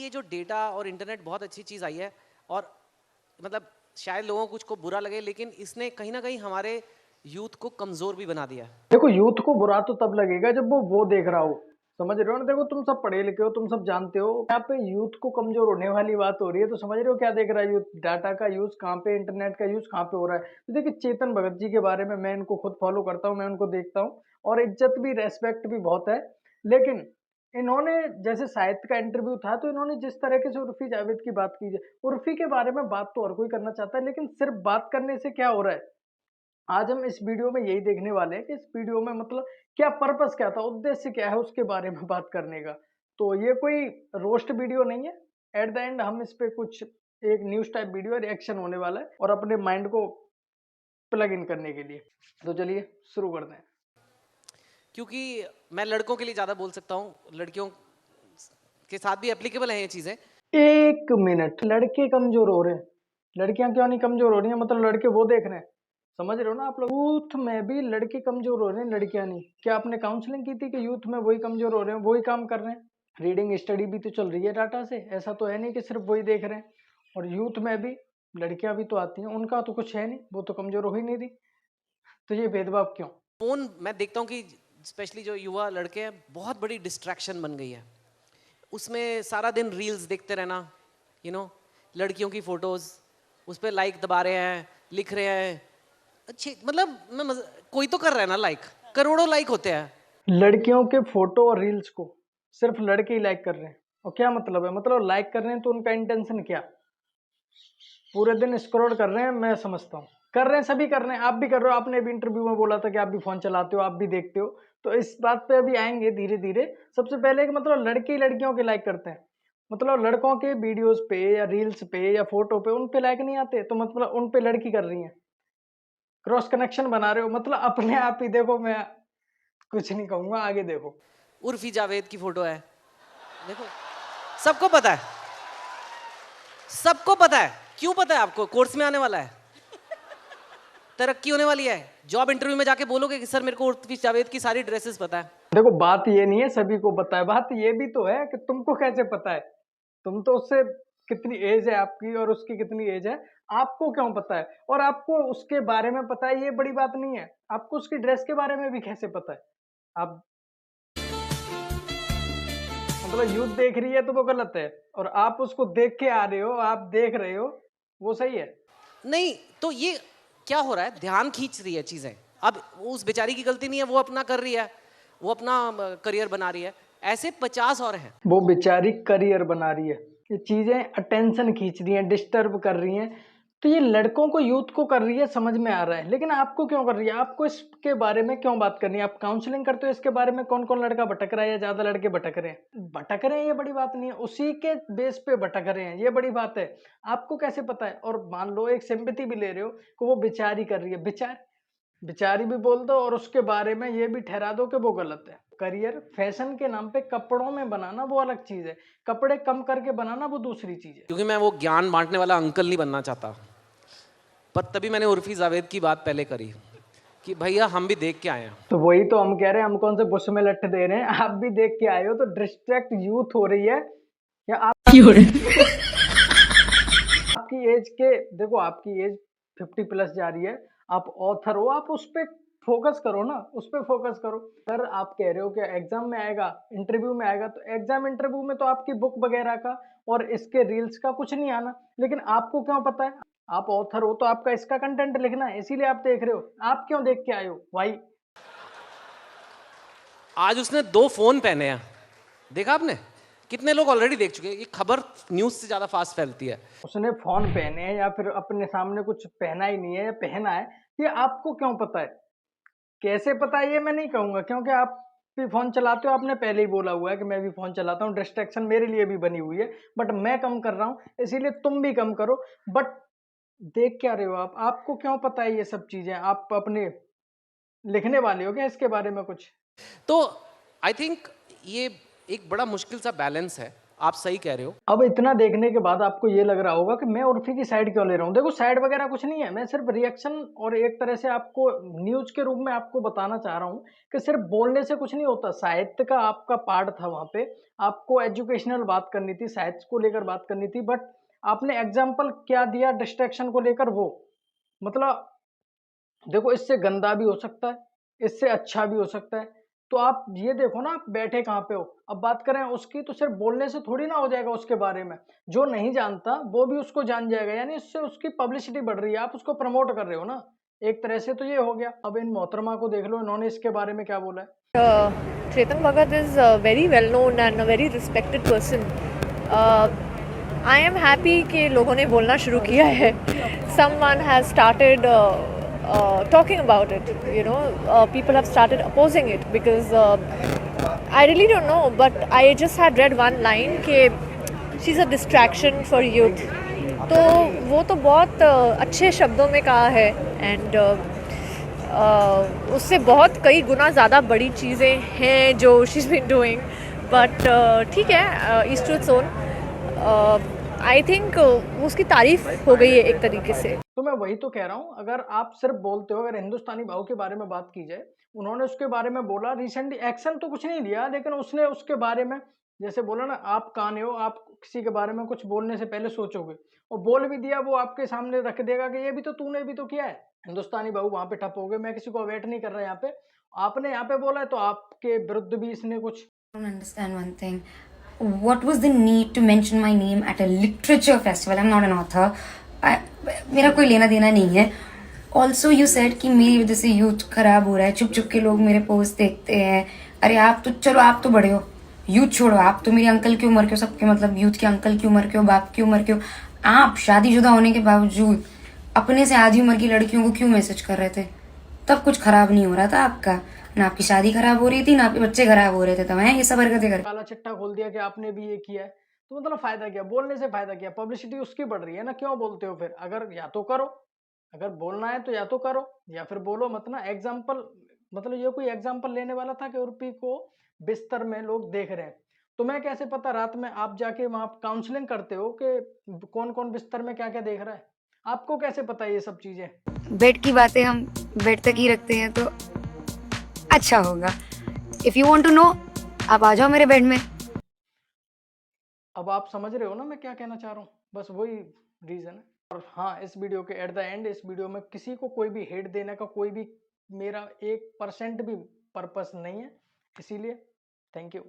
ये जो डेटा और इंटरनेट बहुत अच्छी चीज़ आई है, और मतलब शायद लोगों को कुछ को बुरा लगे, लेकिन इसने कहीं ना कहीं हमारे यूथ को कमज़ोर भी बना दिया है। देखो यूथ को बुरा तो तब लगेगा जब वो देख रहा हो, समझ रहे हो ना। देखो तुम सब पढ़े लिखे हो, तुम सब जानते हो, यहाँ पे यूथ को कमजोर होने वाली बात हो रही है, तो समझ रहे हो क्या देख रहा है यूथ? डाटा का यूज कहाँ पे, इंटरनेट का यूज कहाँ पे हो रहा है। तो देखिए चेतन भगत जी के बारे में, मैं इनको खुद फॉलो करता हूँ, मैं उनको देखता हूँ और इज्जत भी रेस्पेक्ट भी बहुत है। लेकिन इन्होंने जैसे साहित्य का इंटरव्यू था, तो इन्होंने जिस तरीके से उर्फी जावेद की बात की है, उर्फी के बारे में बात तो हर कोई करना चाहता है, लेकिन सिर्फ बात करने से क्या हो रहा है? आज हम इस वीडियो में यही देखने वाले हैं कि इस वीडियो में मतलब क्या पर्पस क्या था, उद्देश्य क्या है उसके बारे में बात करने का। तो ये कोई रोस्ट वीडियो नहीं है। एट द एंड हम इस पे कुछ एक न्यूज टाइप वीडियो रिएक्शन होने वाला है और अपने माइंड को प्लग इन करने के लिए। तो चलिए शुरू करते हैं। क्योंकि मैं लड़कों के लिए ज़्यादा बोल सकता हूँ, लड़कियों के साथ भी एप्लीकेबल है ये चीज़ें। एक मिनट, लड़के कमजोर हो रहे हैं? लड़कियां क्यों नहीं कमजोर हो रही हैं? मतलब लड़के वो देख रहे हैं, समझ रहे हो ना आप लोग? यूथ में भी लड़के कमजोर हो रहे हैं, लड़कियां नहीं। क्या आपने काउंसलिंग की थी कि यूथ में वही कमजोर हो रहे हैं, वही काम कर रहे हैं? रीडिंग स्टडी भी तो चल रही है डाटा से, ऐसा तो है नहीं कि सिर्फ वही देख रहे हैं। और यूथ में भी लड़कियां भी तो आती हैं, उनका तो कुछ है नहीं, वो तो कमजोर हो ही नहीं रही। तो ये भेदभाव क्यों? फ़ोन मैं देखता हूँ कि स्पेशली जो युवा लड़के हैं, बहुत बड़ी डिस्ट्रैक्शन बन गई है। उसमें सारा दिन रील्स देखते रहना, लड़कियों की फोटोज, उस पर लाइक दबा रहे हैं, लिख रहे हैं अच्छे, मतलब कोई तो कर रहा है ना लाइक, करोड़ों लाइक होते हैं। लड़कियों के फोटो और रील्स को सिर्फ लड़के ही लाइक कर रहे हैं, और क्या मतलब है? मतलब लाइक कर रहे हैं तो उनका इंटेंशन क्या? पूरे दिन स्क्रॉल कर रहे हैं, मैं समझता हूँ कर रहे हैं, सभी कर रहे हैं, आप भी कर रहे हो। आपने भी इंटरव्यू में बोला था कि आप भी फोन चलाते हो, आप भी देखते हो। तो इस बात पे अभी आएंगे धीरे धीरे। सबसे पहले कि मतलब लड़के ही लड़कियों के लाइक करते हैं, मतलब लड़कों के वीडियोस पे या रील्स पे या फोटो पे उन पे लाइक नहीं आते, तो मतलब उन पे लड़की कर रही है। क्रॉस कनेक्शन बना रहे हो, मतलब अपने आप ही देखो। मैं कुछ नहीं कहूंगा, आगे देखो। उर्फी जावेद की फोटो है, देखो, सबको पता है, सबको पता है। क्यों पता है आपको? कोर्स में आने वाला है, तरक्की होने वाली है। जॉब इंटरव्यू में जाके बोलोगे कि सर मेरे को उर्फी जावेद की सारी ड्रेसेस पता है। देखो बात ये नहीं है सभी को पता है, बात ये भी तो है कि तुमको कैसे पता है। तुम तो उससे, कितनी एज है आपकी और उसकी कितनी एज है, आपको क्यों पता है? और आपको उसके बारे में पता है, ये बड़ी बात नहीं है। आपको उसकी ड्रेस के बारे में भी कैसे पता है? आप मतलब यूथ देख रही है तो वो गलत है, और आप उसको देख के आ रहे हो, आप देख रहे हो, वो सही है। नहीं तो ये क्या हो रहा है, ध्यान खींच रही है चीजें। अब उस बेचारी की गलती नहीं है, वो अपना कर रही है, वो अपना करियर बना रही है। ऐसे 50 और हैं। वो बेचारी करियर बना रही है, ये चीजें अटेंशन खींच रही हैं, डिस्टर्ब कर रही हैं। तो ये लड़कों को, यूथ को कर रही है, समझ में आ रहा है। लेकिन आपको क्यों कर रही है? आपको इसके बारे में क्यों बात करनी है? आप काउंसलिंग करते हो इसके बारे में, कौन कौन लड़का भटक रहा है या ज्यादा लड़के भटक रहे हैं? भटक रहे हैं ये बड़ी बात नहीं है, उसी के बेस पे भटक रहे हैं, ये बड़ी बात है। आपको कैसे पता है? और मान लो एक सिंपैथी भी ले रहे हो कि वो बेचारी कर रही है, बेचारी भी बोल दो और उसके बारे में ये भी ठहरा दो कि वो गलत है। करियर फैशन के नाम पे कपड़ों में बनाना वो अलग चीज है, कपड़े कम करके बनाना वो दूसरी चीज है। क्योंकि मैं वो ज्ञान बांटने वाला अंकल नहीं बनना चाहता, पर तभी मैंने उर्फी जावेद की बात पहले करी कि भैया हम भी देख के आए हैं। तो वही तो हम कह रहे हैं, हम कौन से बुश में लट्ठ दे रहे हैं। आप भी देख के आए हो तो डिस्ट्रैक्ट यूथ हो रही है, या आप आपकी एज के, देखो आपकी एज 50 प्लस जा रही है, आप ऑथर हो, आप उस पे फोकस करो ना, उस पे फोकस करो। अगर आप कह रहे हो कि एग्जाम में आएगा, इंटरव्यू में आएगा, तो एग्जाम इंटरव्यू में तो आपकी बुक वगैरह का और इसके रील्स का कुछ नहीं आना। लेकिन आपको क्यों पता है? आप ऑथर हो तो आपका इसका कंटेंट लिखना है, इसीलिए आप देख रहे हो। आप क्यों देख के आए हो भाई? आज उसने 2 फोन पहने हैं, देखा आपने? कितने लोग ऑलरेडी देख चुके हैं। ये खबर न्यूज से ज्यादा फास्ट फैलती है। उसने फोन पहने हैं या फिर अपने सामने कुछ पहना ही नहीं है या पहना है, ये आपको क्यों पता है? कैसे पता है ये मैं नहीं कहूंगा, क्योंकि आप भी फोन चलाते हो। आपने पहले ही बोला हुआ है कि मैं भी फोन चलाता हूँ, डिस्ट्रैक्शन मेरे लिए भी बनी हुई है, बट मैं कम कर रहा हूँ, इसीलिए तुम भी कम करो। बट देख क्या रहे हो आप? आपको क्यों पता है ये सब चीजें? आप अपने लिखने वाले हो क्या इसके बारे में कुछ? तो आई थिंक ये एक बड़ा मुश्किल सा बैलेंस है आप सही कह रहे हो। अब इतना देखने के बाद आपको ये लग रहा होगा कि मैं उर्फी की साइड क्यों ले रहा हूँ। देखो साइड वगैरह कुछ नहीं है, मैं सिर्फ रिएक्शन और एक तरह से आपको न्यूज के रूप में आपको बताना चाह रहा हूँ कि सिर्फ बोलने से कुछ नहीं होता। साहित्य का आपका पार्ट था वहां पे, आपको एजुकेशनल बात करनी थी, साहित्य को लेकर बात करनी थी, बट आपने एग्जाम्पल क्या दिया डिस्ट्रैक्शन को लेकर। वो मतलब देखो इससे गंदा भी हो सकता है, इससे अच्छा भी हो सकता है। तो आप ये देखो ना, आप बैठे कहाँ पे हो। अब बात करें उसकी, तो सिर्फ बोलने से थोड़ी ना हो जाएगा उसके बारे में। जो नहीं जानता वो भी उसको जान जाएगा, यानी इससे उसकी पब्लिसिटी बढ़ रही है, आप उसको प्रमोट कर रहे हो ना एक तरह से। तो ये हो गया। अब इन मोहतरमा को देख लो, इन्होंने इसके बारे में क्या बोला है। Chetan Bhagat is very well known and a very respected person. I am happy कि लोगों ने बोलना शुरू किया है. Someone has started talking about it. You know, people have started opposing it because I really don't know, but I just had read one line कि she's a distraction for youth. तो वो तो बहुत अच्छे शब्दों में कहा है एंड उससे बहुत कई गुना ज़्यादा बड़ी चीज़ें हैं जो she is been doing, but ठीक है, each to its own. I think उसकी तारीफ हो गई है एक तरीके से. तो मैं वही तो कह रहा हूँ, अगर आप सिर्फ बोलते हो, अगर हिंदुस्तानी भाव के बारे में बात की जाए, उन्होंने उसके बारे में बोला, रिसेंटली एक्शन तो कुछ नहीं लिया, लेकिन उसने उसके बारे में जैसे बोला ना, आप काने हो, आप किसी के बारे में कुछ बोलने से पहले सोचोगे, और बोल भी दिया, वो आपके सामने रख देगा कि ये भी तो तूने भी तो किया है। हिंदुस्तानी भाव वहां पे ठप हो गए। मैं किसी को अवेट नहीं कर रहा यहाँ पे, आपने यहाँ पे बोला है तो आपके विरुद्ध भी इसने कुछ। don't understand one thing. What was the need to mention my name at a literature festival? I'm not an author. मेरा कोई लेना देना नहीं है. Also you said कि मेरी वजह से यूथ खराब हो रहा है, छुप छुप के लोग मेरे पोस्ट देखते हैं. अरे आप तो चलो, आप तो बड़े हो, यूथ छोड़ो, आप तो मेरे अंकल की उम्र के हो, सबके मतलब यूथ के अंकल की उम्र के हो, बाप की उम्र के हो. आप शादीशुदा होने के बावजूद अपने से आधी उम्र की लड़कियों को क्यों मैसेज कर रहे थे? तब कुछ खराब नहीं हो रहा था आपका, ना आपकी शादी खराब हो रही थी, ना आपके बच्चे खराब हो रहे थे, तब हैं ये सब हरकतें कर. काला चिट्ठा खोल दिया कि आपने भी ये किया है, तो मतलब फायदा क्या? बोलने से फायदा क्या? पब्लिसिटी उसकी बढ़ रही है ना, क्यों बोलते हो फिर? अगर या तो करो, अगर बोलना है तो या तो करो या फिर बोलो मत ना। एग्जाम्पल मतलब ये कोई एग्जाम्पल लेने वाला था कि उर्फी को बिस्तर में लोग देख रहे हैं, तो मैं कैसे पता रात में आप जाके वहां काउंसलिंग करते हो कि कौन कौन बिस्तर में क्या क्या देख रहा है? आपको कैसे पता ये सब चीजें? बेड की बातें हम बेड तक ही रखते हैं तो अच्छा होगा. If you want to know, आप आ जाओ मेरे बेड में. अब आप समझ रहे हो ना मैं क्या कहना चाह रहा हूँ? बस वही रीजन है। और हाँ, इस वीडियो के एट द एंड, इस वीडियो में किसी को कोई भी हेट देने का कोई भी मेरा 1% भी पर्पस नहीं है, इसीलिए थैंक यू।